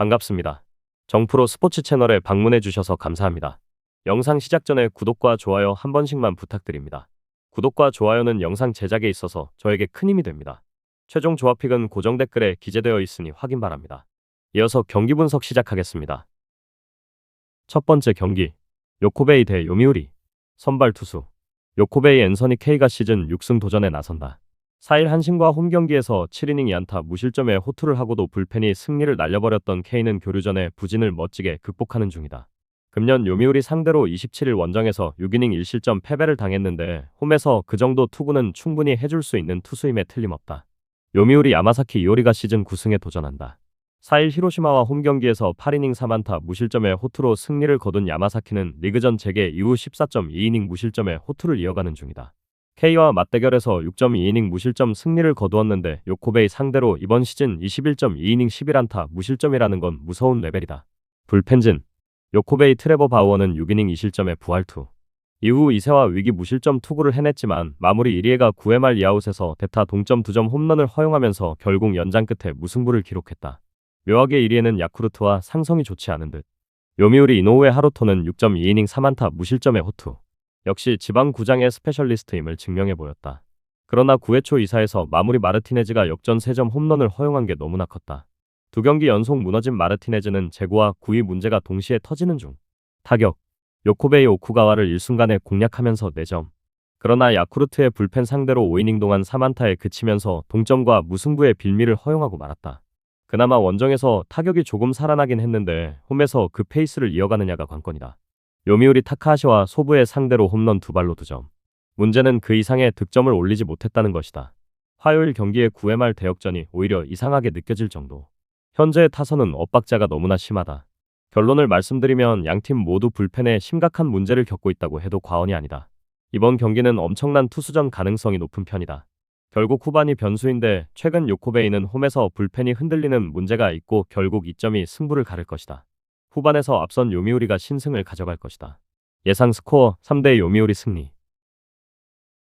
반갑습니다. 정프로 스포츠 채널에 방문해 주셔서 감사합니다. 영상 시작 전에 구독과 좋아요 한 번씩만 부탁드립니다. 구독과 좋아요는 영상 제작에 있어서 저에게 큰 힘이 됩니다. 최종 조합픽은 고정 댓글에 기재되어 있으니 확인 바랍니다. 이어서 경기 분석 시작하겠습니다. 첫 번째 경기, 요코베이 대 요미우리. 선발 투수 요코베이 앤서니 K가 시즌 6승 도전에 나선다. 4일 한신과 홈경기에서 7이닝 2안타 무실점에 호투를 하고도 불펜이 승리를 날려버렸던 K는 교류 전에 부진을 멋지게 극복하는 중이다. 금년 요미우리 상대로 27일 원정에서 6이닝 1실점 패배를 당했는데 홈에서 그 정도 투구는 충분히 해줄 수 있는 투수임에 틀림없다. 요미우리 야마사키 이오리가 시즌 9승에 도전한다. 4일 히로시마와 홈경기에서 8이닝 3안타 무실점의 호투로 승리를 거둔 야마사키는 리그전 재개 이후 14.2이닝 무실점의 호투를 이어가는 중이다. K와 맞대결에서 6.2이닝 무실점 승리를 거두었는데 요코베이 상대로 이번 시즌 21.2이닝 11안타 무실점이라는 건 무서운 레벨이다. 불펜진 요코베이 트레버 바우어는 6이닝 2실점의 부활투. 이후 이세와 위기 무실점 투구를 해냈지만 마무리 1위에가 9회 말 2아웃에서 대타 동점 2점 홈런을 허용하면서 결국 연장 끝에 무승부를 기록했다. 묘하게 1위에는 야쿠르트와 상성이 좋지 않은 듯. 요미우리 이노우에 하루토는 6.2이닝 3안타 무실점의 호투. 역시 지방구장의 스페셜리스트임을 증명해 보였다. 그러나 9회 초 2사에서 마무리 마르티네즈가 역전 3점 홈런을 허용한 게 너무나 컸다. 두 경기 연속 무너진 마르티네즈는 제구와 구위 문제가 동시에 터지는 중. 타격 요코베이 오쿠가와를 일순간에 공략하면서 4점. 그러나 야쿠르트의 불펜 상대로 5이닝 동안 3안타에 그치면서 동점과 무승부의 빌미를 허용하고 말았다. 그나마 원정에서 타격이 조금 살아나긴 했는데 홈에서 그 페이스를 이어가느냐가 관건이다. 요미우리 타카하시와 소부의 상대로 홈런 2발로 2점. 문제는 그 이상의 득점을 올리지 못했다는 것이다. 화요일 경기의 9회 말 대역전이 오히려 이상하게 느껴질 정도. 현재의 타선은 엇박자가 너무나 심하다. 결론을 말씀드리면 양팀 모두 불펜에 심각한 문제를 겪고 있다고 해도 과언이 아니다. 이번 경기는 엄청난 투수전 가능성이 높은 편이다. 결국 후반이 변수인데 최근 요코베이는 홈에서 불펜이 흔들리는 문제가 있고 결국 이점이 승부를 가를 것이다. 후반에서 앞선 요미우리가 신승을 가져갈 것이다. 예상 스코어 3대 요미우리 승리.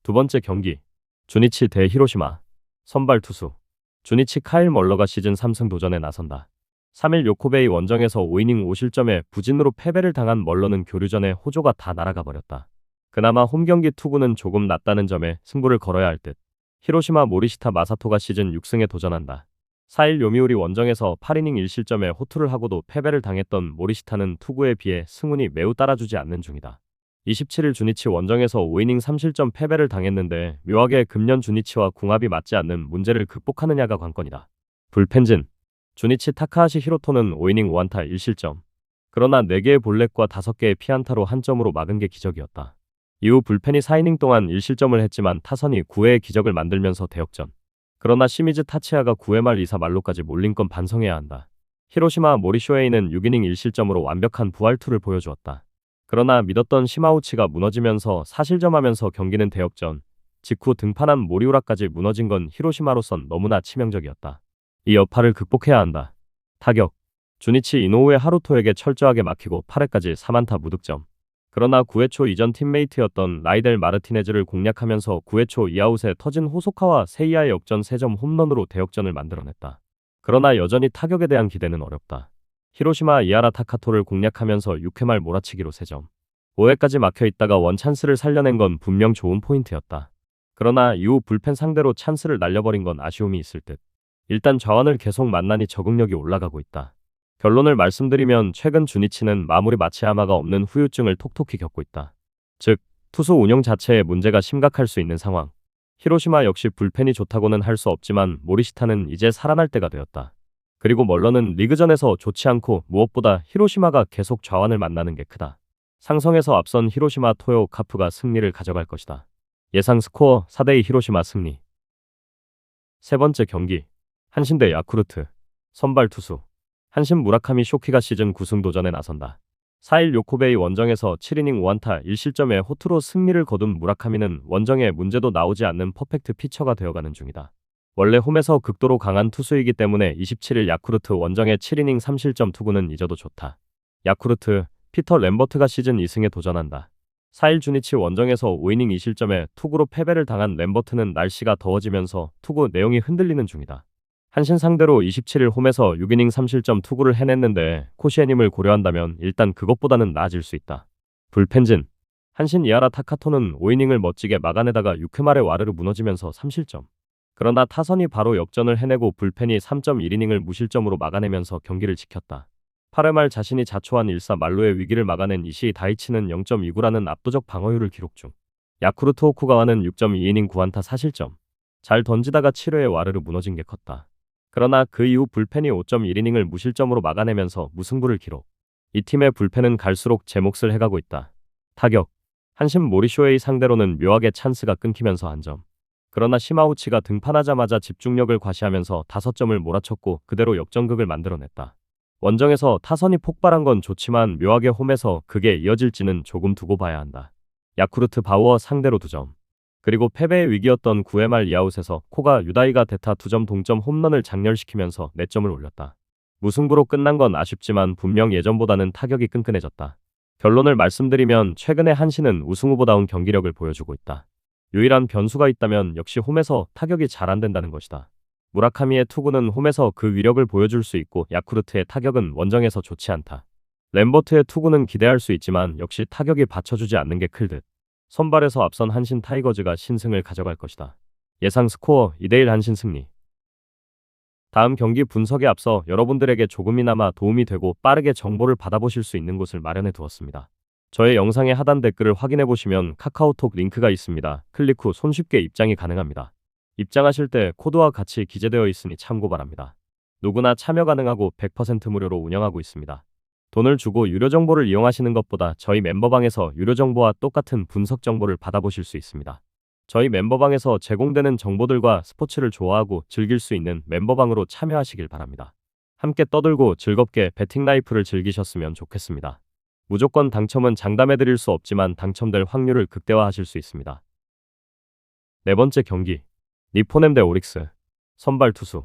두 번째 경기, 주니치 대 히로시마. 선발 투수 주니치 카일 멀러가 시즌 3승 도전에 나선다. 3일 요코베이 원정에서 5이닝 5실점에 부진으로 패배를 당한 멀러는 교류전에 호조가 다 날아가 버렸다. 그나마 홈경기 투구는 조금 낫다는 점에 승부를 걸어야 할 듯. 히로시마 모리시타 마사토가 시즌 6승에 도전한다. 4일 요미우리 원정에서 8이닝 1실점에 호투를 하고도 패배를 당했던 모리시타는 투구에 비해 승운이 매우 따라주지 않는 중이다. 27일 주니치 원정에서 5이닝 3실점 패배를 당했는데 묘하게 금년 주니치와 궁합이 맞지 않는 문제를 극복하느냐가 관건이다. 불펜진 주니치 타카하시 히로토는 5이닝 5안타 1실점. 그러나 4개의 볼넷과 5개의 피안타로 한 점으로 막은 게 기적이었다. 이후 불펜이 4이닝 동안 1실점을 했지만 타선이 9회의 기적을 만들면서 대역전. 그러나 시미즈 타치야가 9회 말 2사 말로까지 몰린 건 반성해야 한다. 히로시마 모리쇼에이는 6이닝 1실점으로 완벽한 부활투를 보여주었다. 그러나 믿었던 시마우치가 무너지면서 사실점하면서 경기는 대역전. 직후 등판한 모리우라까지 무너진 건 히로시마로선 너무나 치명적이었다. 이 여파를 극복해야 한다. 타격 주니치 이노우에 하루토에게 철저하게 막히고 8회까지 3안타 무득점. 그러나 9회 초 이전 팀메이트였던 라이델 마르티네즈를 공략하면서 9회 초 2아웃에 터진 호소카와 세이아의 역전 3점 홈런으로 대역전을 만들어냈다. 그러나 여전히 타격에 대한 기대는 어렵다. 히로시마 이하라 타카토를 공략하면서 6회 말 몰아치기로 3점. 5회까지 막혀있다가 원찬스를 살려낸 건 분명 좋은 포인트였다. 그러나 이후 불펜 상대로 찬스를 날려버린 건 아쉬움이 있을 듯. 일단 좌완을 계속 만나니 적응력이 올라가고 있다. 결론을 말씀드리면 최근 주니치는 마무리 마치야마가 없는 후유증을 톡톡히 겪고 있다. 즉, 투수 운영 자체에 문제가 심각할 수 있는 상황. 히로시마 역시 불펜이 좋다고는 할 수 없지만 모리시타는 이제 살아날 때가 되었다. 그리고 멀러는 리그전에서 좋지 않고 무엇보다 히로시마가 계속 좌완을 만나는 게 크다. 상성에서 앞선 히로시마 토요 카프가 승리를 가져갈 것이다. 예상 스코어 4대2 히로시마 승리. 세 번째 경기, 한신 대 야쿠르트. 선발 투수 한신 무라카미 쇼키가 시즌 9승 도전에 나선다. 4일 요코베이 원정에서 7이닝 5안타 1실점의 호투로 승리를 거둔 무라카미는 원정에 문제도 나오지 않는 퍼펙트 피처가 되어가는 중이다. 원래 홈에서 극도로 강한 투수이기 때문에 27일 야쿠르트 원정의 7이닝 3실점 투구는 잊어도 좋다. 야쿠르트 피터 램버트가 시즌 2승에 도전한다. 4일 주니치 원정에서 5이닝 2실점에 투구로 패배를 당한 램버트는 날씨가 더워지면서 투구 내용이 흔들리는 중이다. 한신 상대로 27일 홈에서 6이닝 3실점 투구를 해냈는데 코시에님을 고려한다면 일단 그것보다는 나아질 수 있다. 불펜진 한신 이하라 타카토는 5이닝을 멋지게 막아내다가 6회 말에 와르르 무너지면서 3실점. 그러나 타선이 바로 역전을 해내고 불펜이 3.1이닝을 무실점으로 막아내면서 경기를 지켰다. 8회 말 자신이 자초한 1사 말로의 위기를 막아낸 이시 다이치는 0.29라는 압도적 방어율을 기록 중. 야쿠르트 호쿠가와는 6.2이닝 9안타 4실점. 잘 던지다가 7회에 와르르 무너진 게 컸다. 그러나 그 이후 불펜이 5.1이닝을 무실점으로 막아내면서 무승부를 기록. 이 팀의 불펜은 갈수록 제 몫을 해가고 있다. 타격 한신 모리쇼에이 상대로는 묘하게 찬스가 끊기면서 한 점. 그러나 시마우치가 등판하자마자 집중력을 과시하면서 5점을 몰아쳤고 그대로 역전극을 만들어냈다. 원정에서 타선이 폭발한 건 좋지만 묘하게 홈에서 그게 이어질지는 조금 두고 봐야 한다. 야쿠르트 바우어 상대로 2점. 그리고 패배의 위기였던 9회 말 이아웃에서 코가 유다이가 대타 2점 동점 홈런을 장렬시키면서 4점을 올렸다. 무승부로 끝난 건 아쉽지만 분명 예전보다는 타격이 끈끈해졌다. 결론을 말씀드리면 최근에 한신은 우승 후보다운 경기력을 보여주고 있다. 유일한 변수가 있다면 역시 홈에서 타격이 잘 안 된다는 것이다. 무라카미의 투구는 홈에서 그 위력을 보여줄 수 있고 야쿠르트의 타격은 원정에서 좋지 않다. 램버트의 투구는 기대할 수 있지만 역시 타격이 받쳐주지 않는 게 클 듯. 선발에서 앞선 한신 타이거즈가 신승을 가져갈 것이다. 예상 스코어 2대1 한신 승리. 다음 경기 분석에 앞서 여러분들에게 조금이나마 도움이 되고 빠르게 정보를 받아보실 수 있는 곳을 마련해 두었습니다. 저의 영상의 하단 댓글을 확인해 보시면 카카오톡 링크가 있습니다. 클릭 후 손쉽게 입장이 가능합니다. 입장하실 때 코드와 같이 기재되어 있으니 참고 바랍니다. 누구나 참여 가능하고 100% 무료로 운영하고 있습니다. 돈을 주고 유료 정보를 이용하시는 것보다 저희 멤버방에서 유료 정보와 똑같은 분석 정보를 받아보실 수 있습니다. 저희 멤버방에서 제공되는 정보들과 스포츠를 좋아하고 즐길 수 있는 멤버방으로 참여하시길 바랍니다. 함께 떠들고 즐겁게 배팅 라이프를 즐기셨으면 좋겠습니다. 무조건 당첨은 장담해드릴 수 없지만 당첨될 확률을 극대화하실 수 있습니다. 네 번째 경기 니포넴 대 오릭스. 선발 투수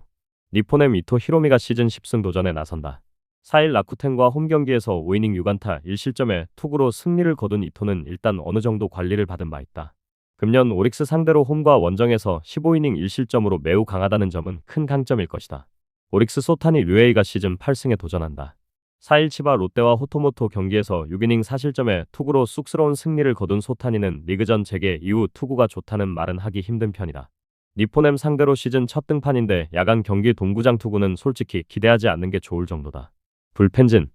니포넴 이토 히로미가 시즌 10승 도전에 나선다. 4일 라쿠텐과 홈경기에서 5이닝 6안타 1실점에 투구로 승리를 거둔 이토는 일단 어느 정도 관리를 받은 바 있다. 금년 오릭스 상대로 홈과 원정에서 15이닝 1실점으로 매우 강하다는 점은 큰 강점일 것이다. 오릭스 소타니 류에이가 시즌 8승에 도전한다. 4일 치바 롯데와 호토모토 경기에서 6이닝 4실점에 투구로 쑥스러운 승리를 거둔 소타니는 리그전 재개 이후 투구가 좋다는 말은 하기 힘든 편이다. 니포넴 상대로 시즌 첫 등판인데 야간 경기 동구장 투구는 솔직히 기대하지 않는 게 좋을 정도다. 불펜진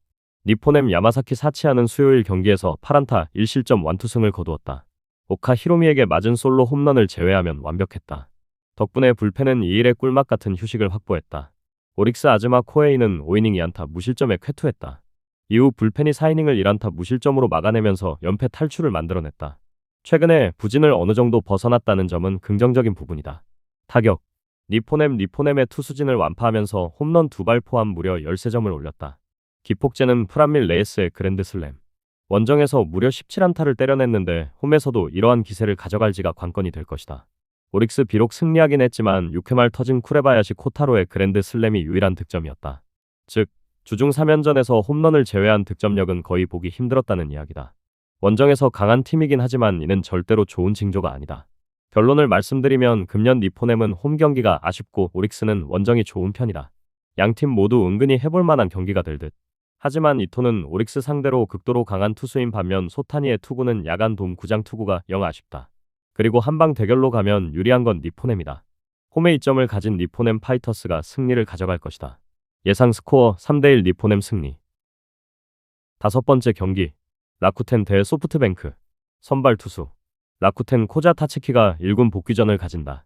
니포넴 야마사키 사치아는 수요일 경기에서 8안타 1실점 완투승을 거두었다. 오카 히로미에게 맞은 솔로 홈런을 제외하면 완벽했다. 덕분에 불펜은 2일의 꿀맛 같은 휴식을 확보했다. 오릭스 아즈마 코에이는 5이닝 2안타 무실점에 쾌투했다. 이후 불펜이 4이닝을 1안타 무실점으로 막아내면서 연패 탈출을 만들어냈다. 최근에 부진을 어느 정도 벗어났다는 점은 긍정적인 부분이다. 타격 니포넴의 투수진을 완파하면서 홈런 2발 포함 무려 13점을 올렸다. 기폭제는 프란밀 레이스의 그랜드슬램. 원정에서 무려 17안타를 때려냈는데 홈에서도 이러한 기세를 가져갈지가 관건이 될 것이다. 오릭스 비록 승리하긴 했지만 6회 말 터진 쿠레바야시 코타로의 그랜드슬램이 유일한 득점이었다. 즉 주중 3연전에서 홈런을 제외한 득점력은 거의 보기 힘들었다는 이야기다. 원정에서 강한 팀이긴 하지만 이는 절대로 좋은 징조가 아니다. 결론을 말씀드리면 금년 니포넴은 홈 경기가 아쉽고 오릭스는 원정이 좋은 편이다. 양팀 모두 은근히 해볼 만한 경기가 될 듯. 하지만 이토는 오릭스 상대로 극도로 강한 투수인 반면 소타니의 투구는 야간 돔구장 투구가 영 아쉽다. 그리고 한방 대결로 가면 유리한 건 니포넴이다. 홈에 이점을 가진 니포넴 파이터스가 승리를 가져갈 것이다. 예상 스코어 3대1 니포넴 승리. 다섯 번째 경기 라쿠텐 대 소프트뱅크. 선발 투수 라쿠텐 코자 타츠키가 1군 복귀전을 가진다.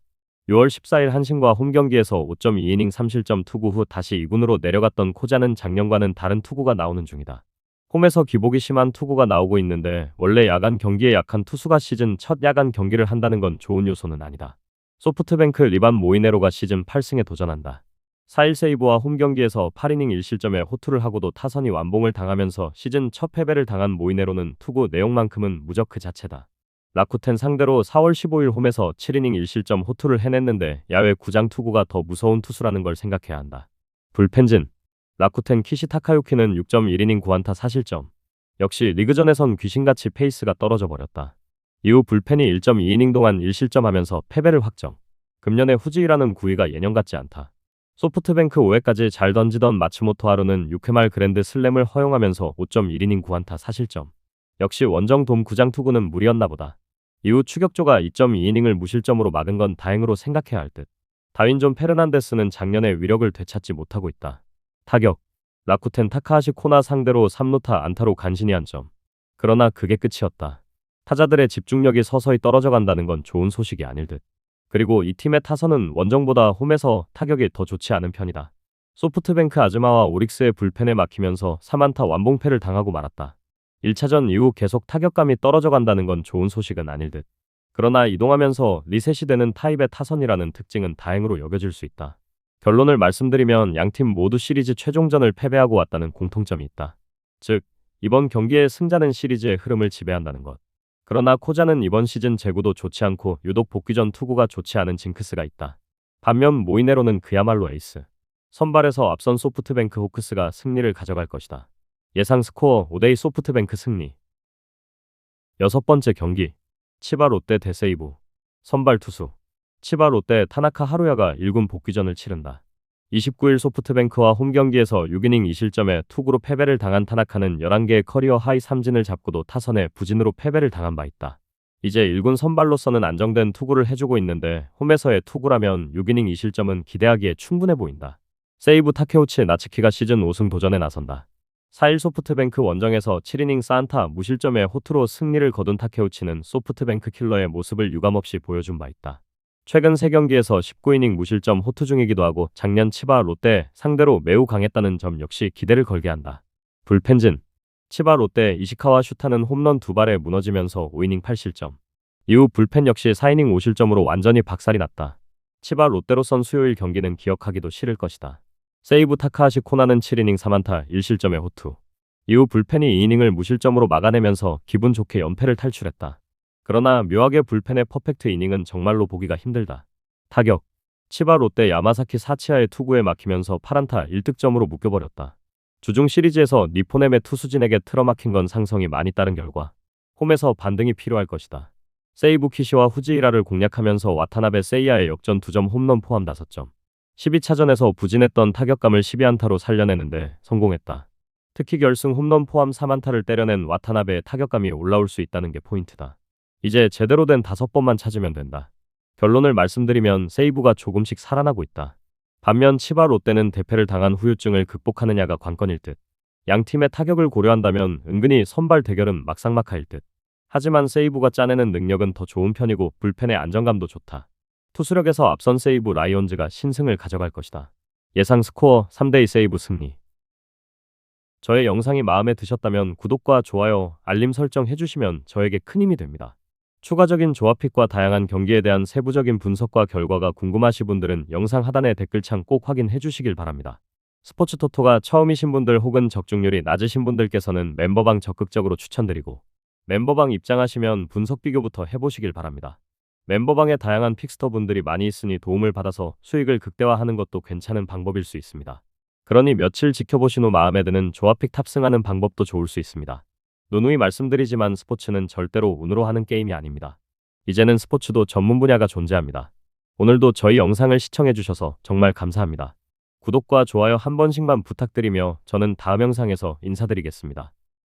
6월 14일 한신과 홈경기에서 5.2이닝 3실점 투구 후 다시 2군으로 내려갔던 코자는 작년과는 다른 투구가 나오는 중이다. 홈에서 기복이 심한 투구가 나오고 있는데 원래 야간 경기에 약한 투수가 시즌 첫 야간 경기를 한다는 건 좋은 요소는 아니다. 소프트뱅크 리반 모이네로가 시즌 8승에 도전한다. 4일 세이브와 홈경기에서 8이닝 1실점에 호투를 하고도 타선이 완봉을 당하면서 시즌 첫 패배를 당한 모이네로는 투구 내용만큼은 무적 그 자체다. 라쿠텐 상대로 4월 15일 홈에서 7이닝 1실점 호투를 해냈는데 야외 구장 투구가 더 무서운 투수라는 걸 생각해야 한다. 불펜진 라쿠텐 키시 타카유키는 6.1이닝 9안타 4실점. 역시 리그전에선 귀신같이 페이스가 떨어져 버렸다. 이후 불펜이 1.2이닝 동안 1실점하면서 패배를 확정. 금년의 후지이라는 구위가 예년 같지 않다. 소프트뱅크 5회까지 잘 던지던 마츠모토 하루는 6회 말 그랜드 슬램을 허용하면서 5.1이닝 9안타 4실점. 역시 원정 돔 구장 투구는 무리였나 보다. 이후 추격조가 2.2이닝을 무실점으로 막은 건 다행으로 생각해야 할 듯. 다윈존 페르난데스는 작년의 위력을 되찾지 못하고 있다. 타격. 라쿠텐 타카하시 코나 상대로 3루타 안타로 간신히 한 점. 그러나 그게 끝이었다. 타자들의 집중력이 서서히 떨어져 간다는 건 좋은 소식이 아닐 듯. 그리고 이 팀의 타선은 원정보다 홈에서 타격이 더 좋지 않은 편이다. 소프트뱅크 아즈마와 오릭스의 불펜에 막히면서 3안타 완봉패를 당하고 말았다. 1차전 이후 계속 타격감이 떨어져 간다는 건 좋은 소식은 아닐 듯. 그러나 이동하면서 리셋이 되는 타입의 타선이라는 특징은 다행으로 여겨질 수 있다. 결론을 말씀드리면 양팀 모두 시리즈 최종전을 패배하고 왔다는 공통점이 있다. 즉, 이번 경기의 승자는 시리즈의 흐름을 지배한다는 것. 그러나 코자는 이번 시즌 제구도 좋지 않고 유독 복귀 전 투구가 좋지 않은 징크스가 있다. 반면 모이네로는 그야말로 에이스. 선발에서 앞선 소프트뱅크 호크스가 승리를 가져갈 것이다. 예상 스코어 5대2 소프트뱅크 승리. 여섯 번째 경기. 치바 롯데 대 세이부. 선발 투수. 치바 롯데 타나카 하루야가 1군 복귀전을 치른다. 29일 소프트뱅크와 홈경기에서 6이닝 2실점에 투구로 패배를 당한 타나카는 11개의 커리어 하이 3진을 잡고도 타선에 부진으로 패배를 당한 바 있다. 이제 1군 선발로서는 안정된 투구를 해주고 있는데 홈에서의 투구라면 6이닝 2실점은 기대하기에 충분해 보인다. 세이부 타케우치 나츠키가 시즌 5승 도전에 나선다. 4일 소프트뱅크 원정에서 7이닝 4안타 무실점의 호투로 승리를 거둔 타케우치는 소프트뱅크 킬러의 모습을 유감없이 보여준 바 있다. 최근 3경기에서 19이닝 무실점 호투 중이기도 하고 작년 치바 롯데 상대로 매우 강했다는 점 역시 기대를 걸게 한다. 불펜진. 치바 롯데 이시카와 슈타는 홈런 2발에 무너지면서 5이닝 8실점. 이후 불펜 역시 4이닝 5실점으로 완전히 박살이 났다. 치바 롯데로선 수요일 경기는 기억하기도 싫을 것이다. 세이부 타카하시 코나는 7이닝 3안타 1실점의 호투. 이후 불펜이 2이닝을 무실점으로 막아내면서 기분 좋게 연패를 탈출했다. 그러나 묘하게 불펜의 퍼펙트 이닝은 정말로 보기가 힘들다. 타격. 치바 롯데 야마사키 사치아의 투구에 막히면서 8안타 1득점으로 묶여버렸다. 주중 시리즈에서 니포넴의 투수진에게 틀어막힌 건 상성이 많이 따른 결과. 홈에서 반등이 필요할 것이다. 세이부 키시와 후지이라를 공략하면서 와타나베 세이야의 역전 2점 홈런 포함 5점. 12차전에서 부진했던 타격감을 12안타로 살려내는데 성공했다. 특히 결승 홈런 포함 3안타를 때려낸 와타나베의 타격감이 올라올 수 있다는 게 포인트다. 이제 제대로 된 5번만 찾으면 된다. 결론을 말씀드리면 세이부가 조금씩 살아나고 있다. 반면 치바 롯데는 대패를 당한 후유증을 극복하느냐가 관건일 듯. 양 팀의 타격을 고려한다면 은근히 선발 대결은 막상막하일 듯. 하지만 세이부가 짜내는 능력은 더 좋은 편이고 불펜의 안정감도 좋다. 투수력에서 앞선 세이부 라이온즈가 신승을 가져갈 것이다. 예상 스코어 3대2 세이부 승리. 저의 영상이 마음에 드셨다면 구독과 좋아요, 알림 설정 해주시면 저에게 큰 힘이 됩니다. 추가적인 조합픽과 다양한 경기에 대한 세부적인 분석과 결과가 궁금하신 분들은 영상 하단의 댓글창 꼭 확인해 주시길 바랍니다. 스포츠 토토가 처음이신 분들 혹은 적중률이 낮으신 분들께서는 멤버방 적극적으로 추천드리고 멤버방 입장하시면 분석 비교부터 해보시길 바랍니다. 멤버방에 다양한 픽스터 분들이 많이 있으니 도움을 받아서 수익을 극대화하는 것도 괜찮은 방법일 수 있습니다. 그러니 며칠 지켜보신 후 마음에 드는 조합픽 탑승하는 방법도 좋을 수 있습니다. 누누이 말씀드리지만 스포츠는 절대로 운으로 하는 게임이 아닙니다. 이제는 스포츠도 전문 분야가 존재합니다. 오늘도 저희 영상을 시청해주셔서 정말 감사합니다. 구독과 좋아요 한 번씩만 부탁드리며 저는 다음 영상에서 인사드리겠습니다.